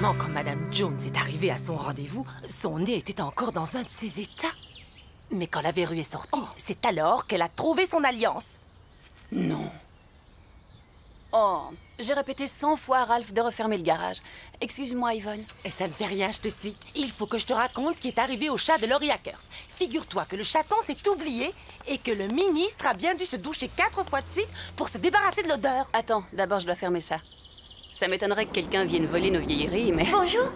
Évidemment, quand Madame Jones est arrivée à son rendez-vous, son nez était encore dans un de ses états. Mais quand la verrue est sortie, c'est alors qu'elle a trouvé son alliance. Non. Oh, j'ai répété 100 fois à Ralph de refermer le garage. Excuse-moi, Yvonne. Et ça ne fait rien, je te suis. Il faut que je te raconte ce qui est arrivé au chat de Laurie Hackers. Figure-toi que le chaton s'est oublié et que le ministre a bien dû se doucher 4 fois de suite pour se débarrasser de l'odeur. Attends, d'abord je dois fermer ça. Ça m'étonnerait que quelqu'un vienne voler nos vieilleries, mais... Bonjour.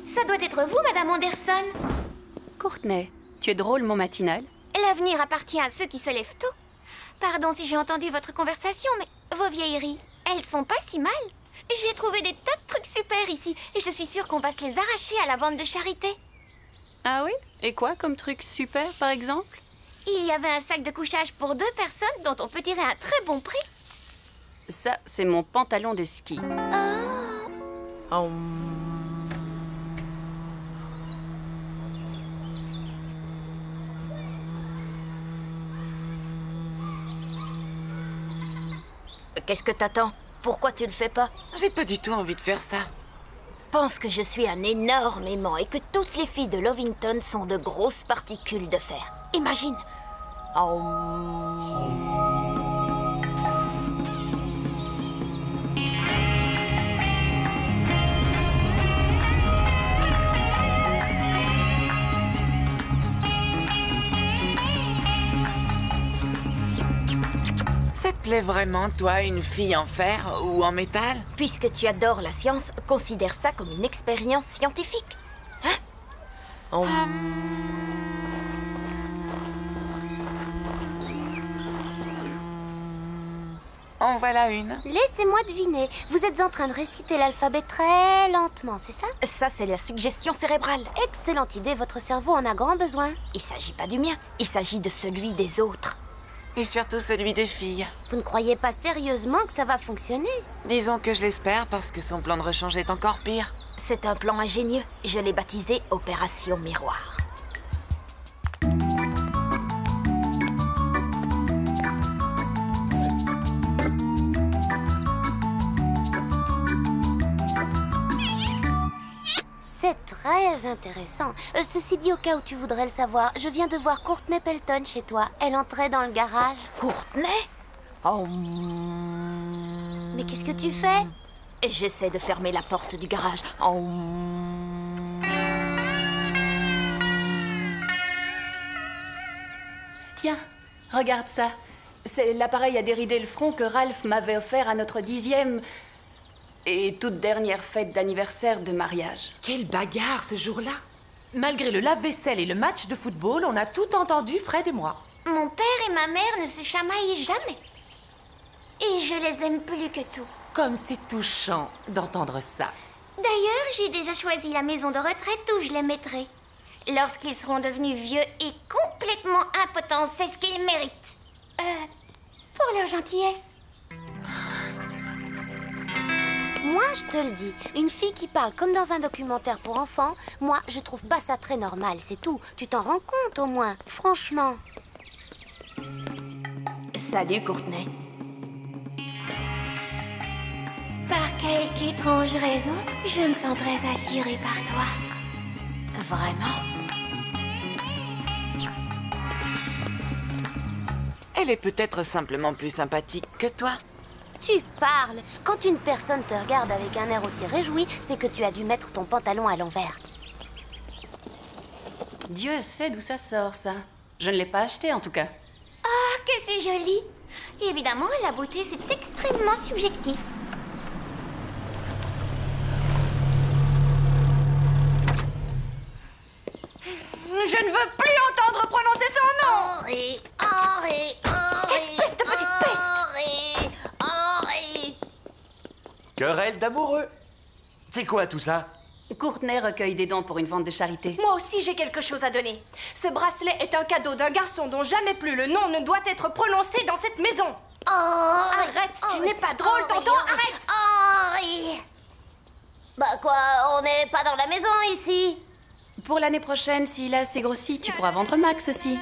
Ça doit être vous, Madame Anderson. Courtney, tu es drôlement matinale. L'avenir appartient à ceux qui se lèvent tôt. Pardon si j'ai entendu votre conversation, mais vos vieilleries, elles sont pas si mal. J'ai trouvé des tas de trucs super ici, et je suis sûre qu'on va se les arracher à la vente de charité. Ah oui? Et quoi comme truc super, par exemple? Il y avait un sac de couchage pour 2 personnes dont on peut tirer un très bon prix. Ça, c'est mon pantalon de ski. Oh. Qu'est-ce que t'attends? Pourquoi tu le fais pas? J'ai pas du tout envie de faire ça. Pense que je suis un énorme aimant et que toutes les filles de Lovington sont de grosses particules de fer. Imagine. Ça te plaît vraiment, toi, une fille en fer ou en métal? Puisque tu adores la science, considère ça comme une expérience scientifique. Hein? En voilà une. Laissez-moi deviner. Vous êtes en train de réciter l'alphabet très lentement, c'est ça? Ça, c'est la suggestion cérébrale. Excellente idée, votre cerveau en a grand besoin. Il s'agit pas du mien, il s'agit de celui des autres. Et surtout celui des filles. Vous ne croyez pas sérieusement que ça va fonctionner? Disons que je l'espère parce que son plan de rechange est encore pire. C'est un plan ingénieux. Je l'ai baptisé Opération Miroir. C'est très intéressant. Ceci dit, au cas où tu voudrais le savoir, je viens de voir Courtney Pelton chez toi. Elle entrait dans le garage. Courtney? Mais qu'est-ce que tu fais? J'essaie de fermer la porte du garage. Tiens, regarde ça. C'est l'appareil à dérider le front que Ralph m'avait offert à notre 10e... et toute dernière fête d'anniversaire de mariage. Quelle bagarre ce jour-là! Malgré le lave-vaisselle et le match de football, on a tout entendu, Fred et moi. Mon père et ma mère ne se chamaillent jamais. Et je les aime plus que tout. Comme c'est touchant d'entendre ça. D'ailleurs, j'ai déjà choisi la maison de retraite où je les mettrai. Lorsqu'ils seront devenus vieux et complètement impotents, c'est ce qu'ils méritent. Pour leur gentillesse. Moi, je te le dis, une fille qui parle comme dans un documentaire pour enfants, moi, je trouve pas ça très normal, c'est tout. Tu t'en rends compte, au moins, franchement. Salut, Courtney. Par quelque étrange raison, je me sens très attirée par toi. Vraiment? Elle est peut-être simplement plus sympathique que toi. Tu parles. Quand une personne te regarde avec un air aussi réjoui, c'est que tu as dû mettre ton pantalon à l'envers. Dieu sait d'où ça sort, ça. Je ne l'ai pas acheté, en tout cas. Ah, que c'est joli! Évidemment, la beauté, c'est extrêmement subjectif. Je ne veux plus entendre prononcer son nom! Henri, Henri, Henri. Espèce de petite peste! Henri. Querelle d'amoureux. C'est quoi tout ça? Courtney recueille des dons pour une vente de charité. Moi aussi, j'ai quelque chose à donner. Ce bracelet est un cadeau d'un garçon dont jamais plus le nom ne doit être prononcé dans cette maison. Arrête, tu n'es pas drôle, t'entends? Arrête! Henri. Bah quoi, on n'est pas dans la maison ici. Pour l'année prochaine, s'il a assez grossi, tu pourras vendre Max aussi.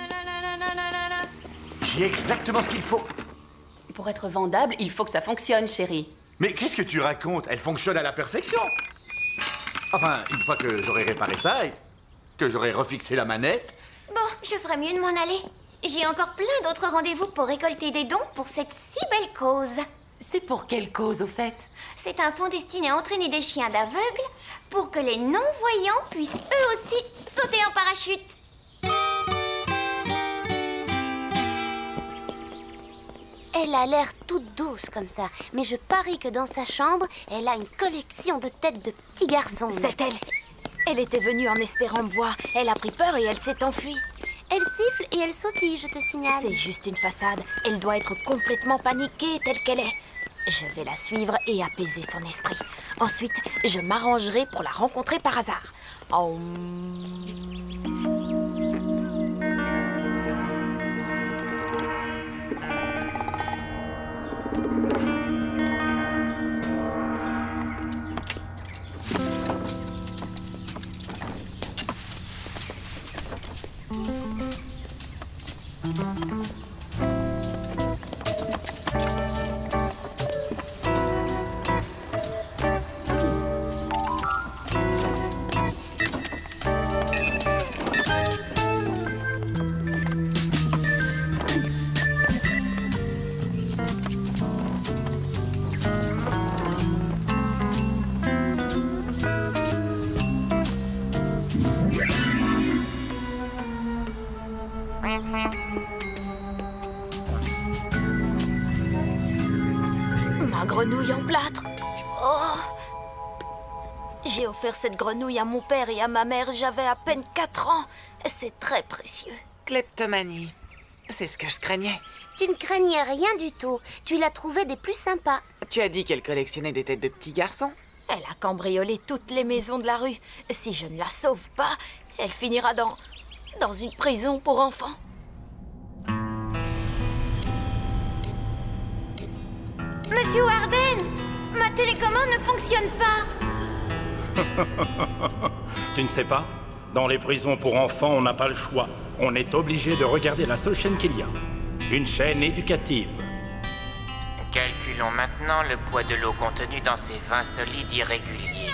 J'ai exactement ce qu'il faut. Pour être vendable, il faut que ça fonctionne, chérie. Mais qu'est-ce que tu racontes? Elle fonctionne à la perfection. Enfin, une fois que j'aurai réparé ça et que j'aurai refixé la manette... Bon, je ferais mieux de m'en aller. J'ai encore plein d'autres rendez-vous pour récolter des dons pour cette si belle cause. C'est pour quelle cause, au fait? C'est un fonds destiné à entraîner des chiens d'aveugles pour que les non-voyants puissent eux aussi sauter en parachute. Elle a l'air toute douce comme ça, mais je parie que dans sa chambre, elle a une collection de têtes de petits garçons. C'est elle. Elle était venue en espérant me voir. Elle a pris peur et elle s'est enfuie. Elle siffle et elle sautille, je te signale. C'est juste une façade. Elle doit être complètement paniquée telle qu'elle est. Je vais la suivre et apaiser son esprit. Ensuite, je m'arrangerai pour la rencontrer par hasard. Ma grenouille en plâtre. Oh! J'ai offert cette grenouille à mon père et à ma mère, j'avais à peine 4 ans. C'est très précieux. Kleptomanie. C'est ce que je craignais. Tu ne craignais rien du tout. Tu la trouvais des plus sympas. Tu as dit qu'elle collectionnait des têtes de petits garçons? Elle a cambriolé toutes les maisons de la rue. Si je ne la sauve pas, elle finira dans une prison pour enfants. Monsieur Warden, ma télécommande ne fonctionne pas. Tu ne sais pas? Dans les prisons pour enfants, on n'a pas le choix. On est obligé de regarder la seule chaîne qu'il y a. Une chaîne éducative. Calculons maintenant le poids de l'eau contenue dans ces vins solides irréguliers.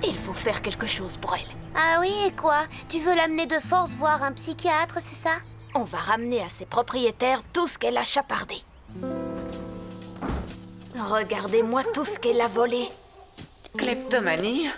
Il faut faire quelque chose pour elle. Ah oui, et quoi? Tu veux l'amener de force voir un psychiatre, c'est ça? On va ramener à ses propriétaires tout ce qu'elle a chapardé. Regardez-moi tout ce qu'elle a volé. Kleptomanie?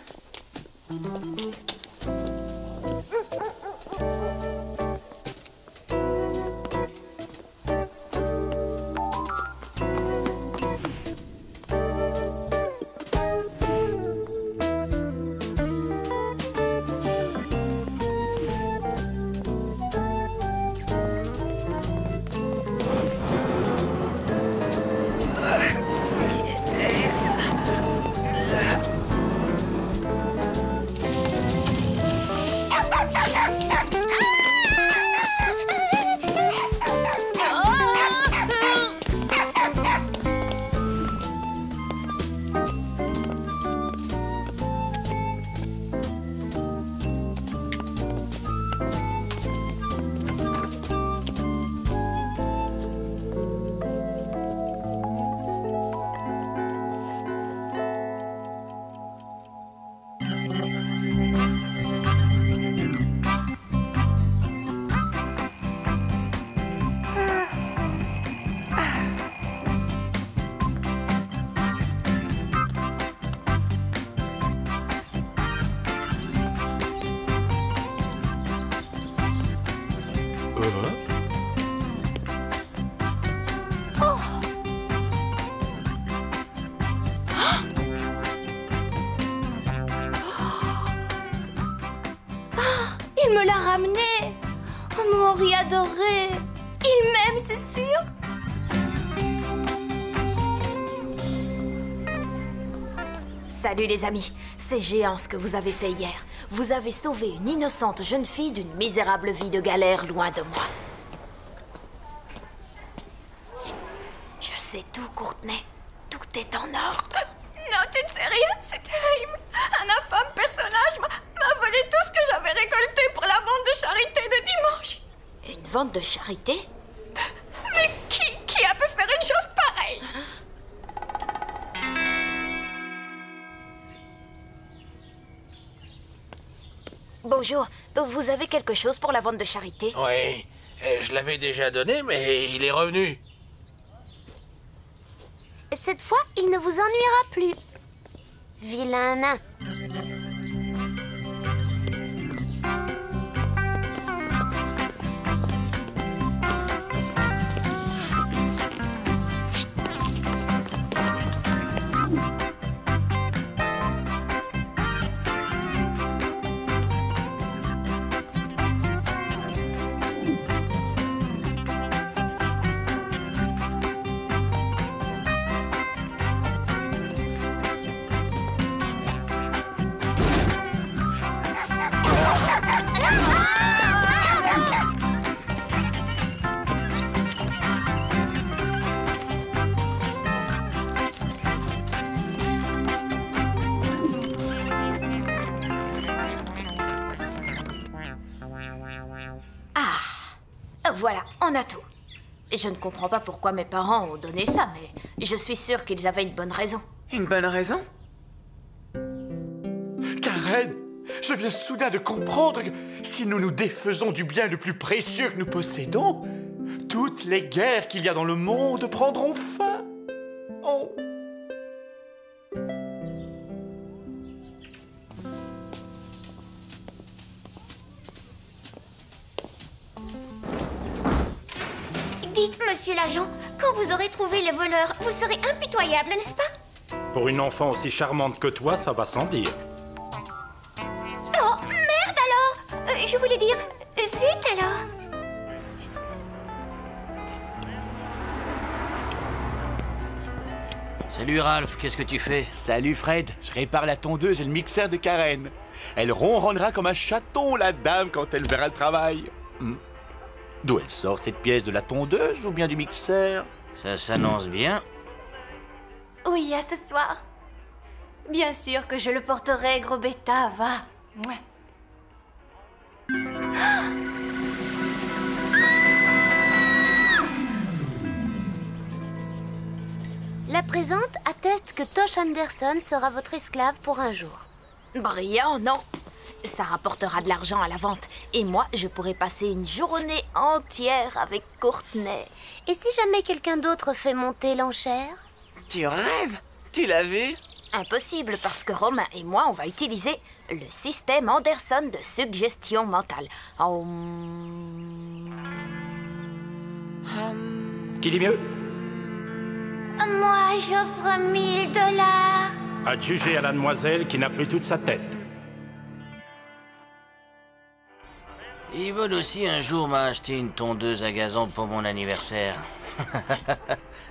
Il me l'a ramené. Oh mon Henri adoré. Il m'aime, c'est sûr. Salut les amis, c'est géant ce que vous avez fait hier. Vous avez sauvé une innocente jeune fille d'une misérable vie de galère loin de moi. Je sais tout, Courtenay. Tout est en ordre. Non, tu ne sais rien, c'est terrible. Un infâme personnage m'a volé tout ce que j'avais récolté pour la vente de charité de dimanche. Une vente de charité? Mais qui a pu faire une chose pareille? Bonjour, vous avez quelque chose pour la vente de charité? Oui, je l'avais déjà donné, mais il est revenu. Cette fois, il ne vous ennuiera plus. Vilain nain. Voilà, on a tout. Je ne comprends pas pourquoi mes parents ont donné ça, mais je suis sûre qu'ils avaient une bonne raison. Une bonne raison? Karen, je viens soudain de comprendre que si nous nous défaisons du bien le plus précieux que nous possédons, toutes les guerres qu'il y a dans le monde prendront fin. Oh. Dites, monsieur l'agent, quand vous aurez trouvé les voleurs, vous serez impitoyable, n'est-ce pas? Pour une enfant aussi charmante que toi, ça va sans dire. Oh, merde alors! Je voulais dire, zut alors! Salut Ralph, qu'est-ce que tu fais? Salut Fred, je répare la tondeuse et le mixeur de Karen. Elle ronronnera comme un chaton, la dame, quand elle verra le travail. D'où elle sort cette pièce, de la tondeuse ou bien du mixeur? Ça s'annonce bien. Oui, à ce soir. Bien sûr que je le porterai, gros bêta, va. Mouah. La présente atteste que Tosh Anderson sera votre esclave pour un jour. Brillant, non? Ça rapportera de l'argent à la vente. Et moi, je pourrais passer une journée entière avec Courtney. Et si jamais quelqu'un d'autre fait monter l'enchère? Tu rêves? Tu l'as vu? Impossible, parce que Romain et moi, on va utiliser le système Anderson de suggestion mentale. Qui dit mieux? Moi, j'offre 1000 $. Adjugé à la demoiselle qui n'a plus toute sa tête. Yvonne aussi un jour m'a acheté une tondeuse à gazon pour mon anniversaire.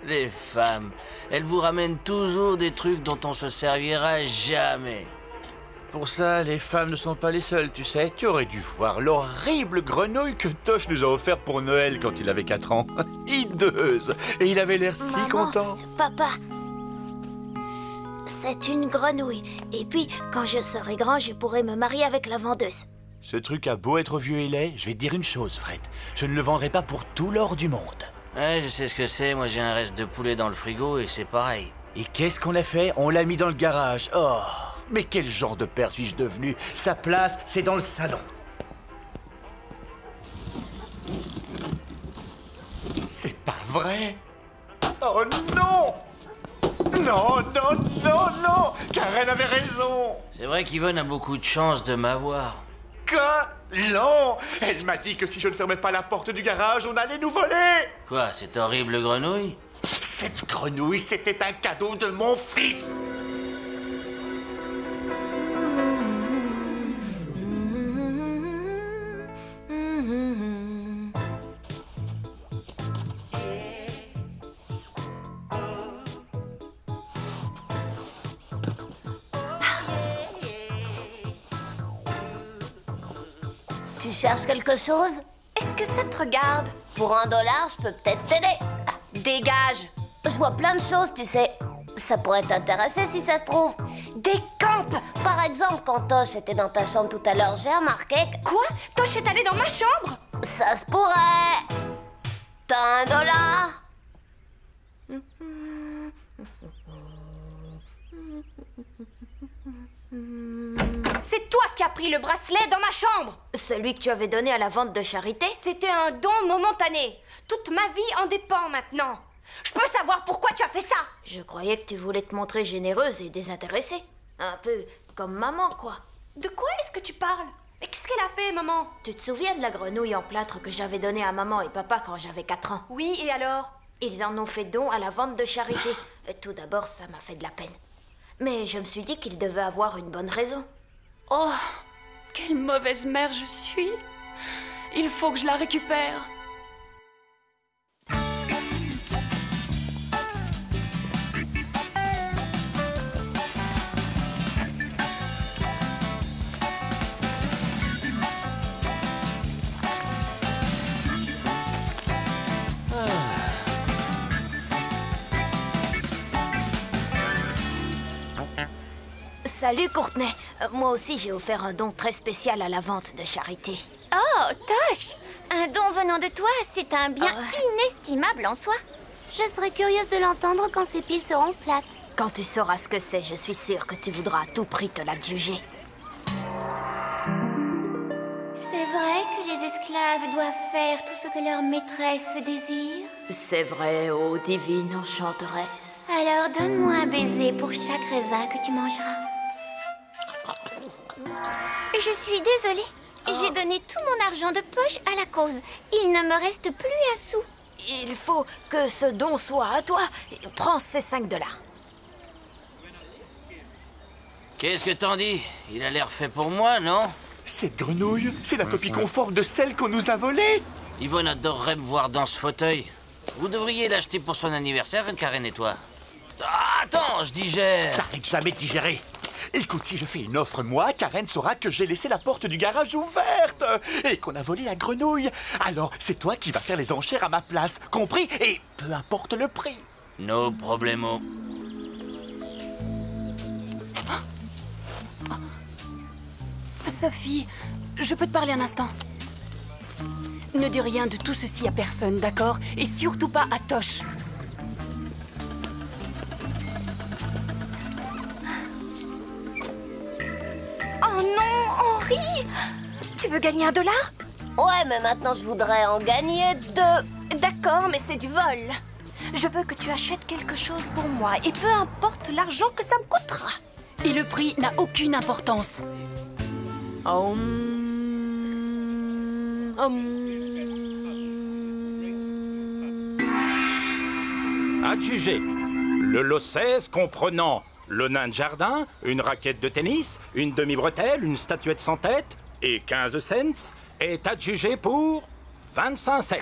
Les femmes, elles vous ramènent toujours des trucs dont on se servira jamais. Pour ça, les femmes ne sont pas les seules, tu sais. Tu aurais dû voir l'horrible grenouille que Tosh nous a offert pour Noël quand il avait 4 ans. Hideuse. Et il avait l'air si content. Papa, c'est une grenouille. Et puis, quand je serai grand, je pourrai me marier avec la vendeuse. Ce truc a beau être vieux et laid, je vais te dire une chose, Fred. Je ne le vendrai pas pour tout l'or du monde. Ouais, je sais ce que c'est. Moi, j'ai un reste de poulet dans le frigo et c'est pareil. Et qu'est-ce qu'on a fait? On l'a mis dans le garage. Oh, mais quel genre de père suis-je devenu? Sa place, c'est dans le salon. C'est pas vrai? Oh non! Non, non, non, non! Karen avait raison! C'est vrai qu'Yvonne a beaucoup de chance de m'avoir. Quoi? Non! Elle m'a dit que si je ne fermais pas la porte du garage, on allait nous voler! Quoi, cette horrible grenouille? Cette grenouille, c'était un cadeau de mon fils! Tu cherches quelque chose? Est-ce que ça te regarde? Pour $1, je peux peut-être t'aider. Dégage! Je vois plein de choses, tu sais. Ça pourrait t'intéresser si ça se trouve. Décampe! Par exemple, quand Tosh était dans ta chambre tout à l'heure, j'ai remarqué que... Quoi? Tosh est allé dans ma chambre? Ça se pourrait. T'as $1? C'est toi qui as pris le bracelet dans ma chambre. Celui que tu avais donné à la vente de charité? C'était un don momentané. Toute ma vie en dépend maintenant. Je peux savoir pourquoi tu as fait ça? Je croyais que tu voulais te montrer généreuse et désintéressée. Un peu comme maman, quoi. De quoi est-ce que tu parles? Mais qu'est-ce qu'elle a fait, maman? Tu te souviens de la grenouille en plâtre que j'avais donnée à maman et papa quand j'avais 4 ans? Oui, et alors? Ils en ont fait don à la vente de charité. Tout d'abord, ça m'a fait de la peine. Mais je me suis dit qu'ils devaient avoir une bonne raison. Oh, quelle mauvaise mère je suis. Il faut que je la récupère. Salut Courtenay. Moi aussi j'ai offert un don très spécial à la vente de charité. Oh, Tosh! Un don venant de toi, c'est un bien inestimable en soi. Je serais curieuse de l'entendre quand ces piles seront plates. Quand tu sauras ce que c'est, je suis sûre que tu voudras à tout prix te l'adjuger. C'est vrai que les esclaves doivent faire tout ce que leur maîtresse désire. C'est vrai, ô divine enchanteresse. Alors donne-moi un baiser pour chaque raisin que tu mangeras. Je suis désolée. J'ai donné tout mon argent de poche à la cause. Il ne me reste plus un sou. Il faut que ce don soit à toi. Prends ces 5 $. Qu'est-ce que t'en dis? Il a l'air fait pour moi, non? Cette grenouille, c'est la copie conforme de celle qu'on nous a volée. Yvonne adorerait me voir dans ce fauteuil. Vous devriez l'acheter pour son anniversaire, Karen et toi. Ah, attends, je digère. T'arrêtes jamais de digérer. Écoute, si je fais une offre, moi, Karen saura que j'ai laissé la porte du garage ouverte et qu'on a volé la grenouille. Alors, c'est toi qui vas faire les enchères à ma place, compris? Et peu importe le prix. No problemo. Sophie, je peux te parler un instant? Ne dis rien de tout ceci à personne, d'accord? Et surtout pas à Tosh. Oh non, Henri! Tu veux gagner $1? Ouais, mais maintenant je voudrais en gagner 2. D'accord, mais c'est du vol. Je veux que tu achètes quelque chose pour moi, et peu importe l'argent que ça me coûtera. Et le prix n'a aucune importance. Adjugé. Le lot 16 comprenant le nain de jardin, une raquette de tennis, une demi-bretelle, une statuette sans tête et 15 cents est adjugé pour 25 cents.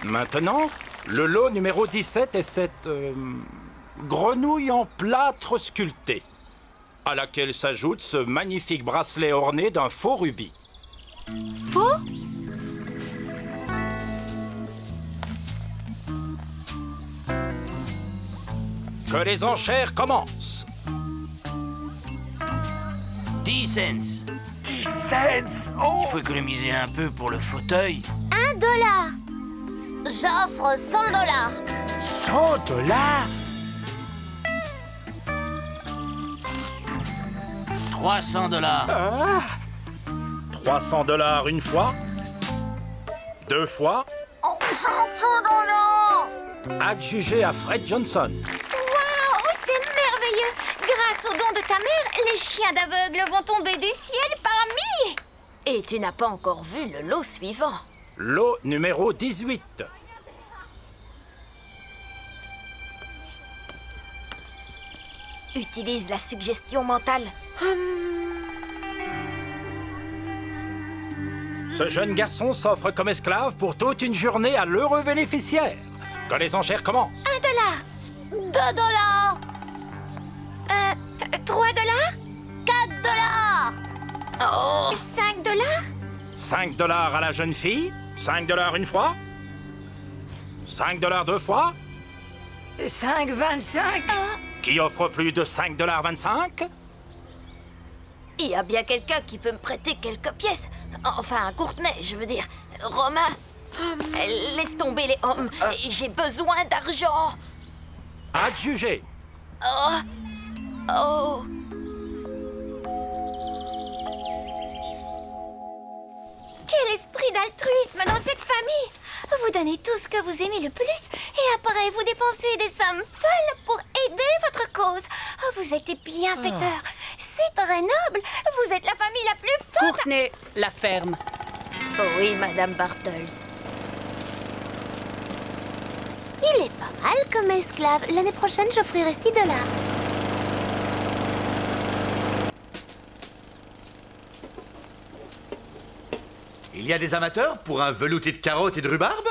Maintenant, le lot numéro 17 est cette grenouille en plâtre sculpté, à laquelle s'ajoute ce magnifique bracelet orné d'un faux rubis. Faux? Que les enchères commencent. 10 cents. 10 cents? Oh! Il faut économiser un peu pour le fauteuil. $1. J'offre 100 $. 100 $? 300 $. 300 $ une fois, 2 fois. 500 $. Adjugé à Fred Johnson. Waouh, c'est merveilleux! Grâce au don de ta mère, les chiens d'aveugles vont tomber du ciel par milliers. Et tu n'as pas encore vu le lot suivant. Lot numéro 18. Utilise la suggestion mentale. Ce jeune garçon s'offre comme esclave pour toute une journée à l'heureux bénéficiaire. Que les enchères commencent. 1 $. 2 $. 3 $. 4 $. Oh! 5 $. 5 $ à la jeune fille. 5 $ une fois. 5 $ 2 fois. 5,25. Qui offre plus de 5 $ 25? Il y a bien quelqu'un qui peut me prêter quelques pièces. Enfin, un Courtenay, je veux dire. Romain, laisse tomber les hommes. J'ai besoin d'argent. Adjugé. Oh. Oh. l'altruisme dans cette famille. Vous donnez tout ce que vous aimez le plus et après vous dépensez des sommes folles pour aider votre cause. Vous êtes des bienfaiteurs. C'est très noble. Vous êtes la famille la plus forte. Courtney, la ferme. Oui, Madame Bartels. Il est pas mal comme esclave. L'année prochaine, j'offrirai $6. Il y a des amateurs pour un velouté de carottes et de rhubarbe?